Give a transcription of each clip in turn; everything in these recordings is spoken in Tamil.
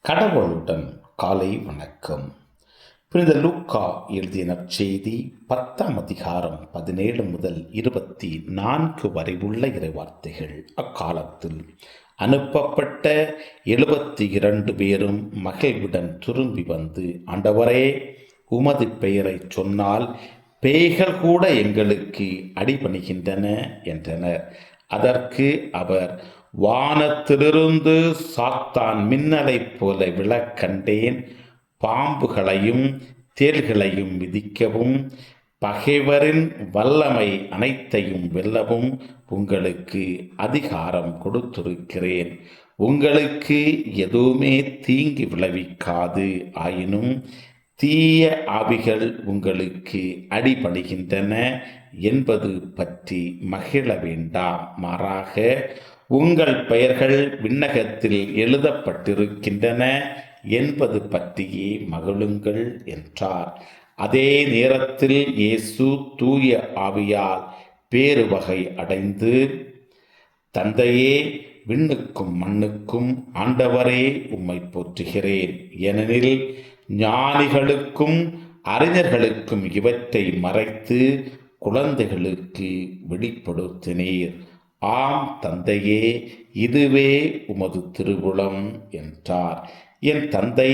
கடவுளுடன் காலை வணக்கம். புனித லூக்கா எழுதிய நற்செய்தி 10ஆம் அதிகாரம் 17 முதல் 24 வரை உள்ள இறைவார்த்தைகள். அக்காலத்தில் அனுப்பப்பட்ட 72 பேரும் மகிழ்வுடன் திரும்பி வந்து, ஆண்டவரே, உமது பெயரை சொன்னால் பேய்கள் கூட எங்களுக்கு அடிபணிகின்றன என்றனர். அதற்கு அவர், வானத்திலிருந்து சாத்தான் மின்னலைப் போல விழக் கண்டேன். பாம்புகளையும் தேள்களையும் மிதிக்கவும் பகைவரின் வல்லமை அனைத்தையும் வெல்லவும் உங்களுக்கு அதிகாரம் கொடுத்திருக்கிறேன். உங்களுக்கு எதுவுமே தீங்கு விளைவிக்காது. ஆயினும் தீய ஆவிகள் உங்களுக்கு அடிபணிகின்றன என்பது பற்றி மகிழ வேண்டாம். மாறாக உங்கள் பெயர்கள் விண்ணகத்தில் எழுதப்பட்டிருக்கின்றன என்பது பற்றியே மகிழுங்கள் என்றார். அதே நேரத்தில் இயேசு தூய ஆவியால் பேருவகை அடைந்து, தந்தையே, விண்ணுக்கும் மண்ணுக்கும் ஆண்டவரே, உம்மை போற்றுகிறேன். ஏனெனில் ஞானிகளுக்கும் அறிஞர்களுக்கும் இவற்றை மறைத்து குழந்தைகளுக்கு வெளிப்படுத்தினீர். ஆம் தந்தையே, இதுவே உமது திருவுளம் என்றார். என் தந்தை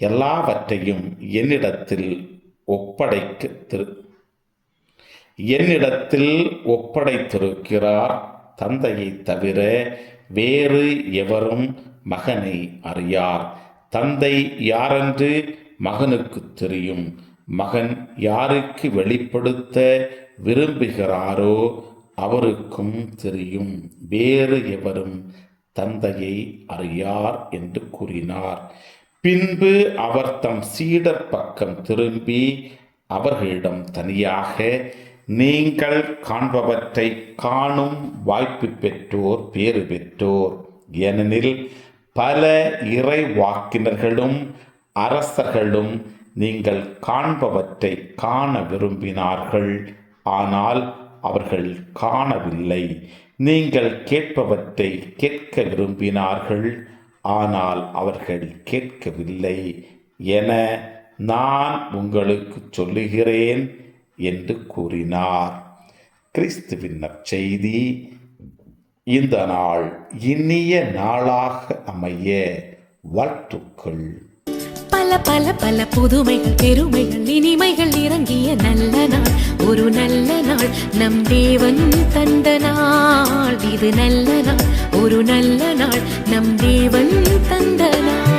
எல்லாவற்றையும் என்னிடத்தில் ஒப்படைத்திருக்கிறார். தந்தையை தவிர வேறு எவரும் மகனை அறியார். தந்தை யாரென்று மகனுக்கு தெரியும். மகன் யாருக்கு வெளிப்படுத்த விரும்புகிறாரோ அவருக்கும் தெரியும். வேறு எவரும் தந்தையை அறியார் என்று கூறினார். பின்பு அவர் தம் சீடர் பக்கம் திரும்பி அவர்களிடம் தனியாக, நீங்கள் காண்பவற்றை காணும் வாய்ப்பு பெற்றோர் பேறு பெற்றோர். ஏனெனில் பல இறைவாக்கினர்களும் அரசர்களும் நீங்கள் காண்பவற்றை காண விரும்பினார்கள், ஆனால் அவர்கள் காணவில்லை. நீங்கள் கேட்பவற்றை கேட்க விரும்பினார்கள், ஆனால் அவர்கள் கேட்கவில்லை என நான் உங்களுக்கு சொல்லுகிறேன் என்று கூறினார். கிறிஸ்துவின் நற்செய்தி. இந்த நாள் இனிய நாளாக அமைய வாழ்த்துக்கள். பல பல பல புதுமைகள், பெருமைகள், இனிமைகள் இறங்கிய நல்ல நாள், ஒரு நல்ல நாள், நம் தேவன் தந்த நாள். இது நல்ல நாள், ஒரு நல்ல நாள், நம் தேவன் தந்த நாள்.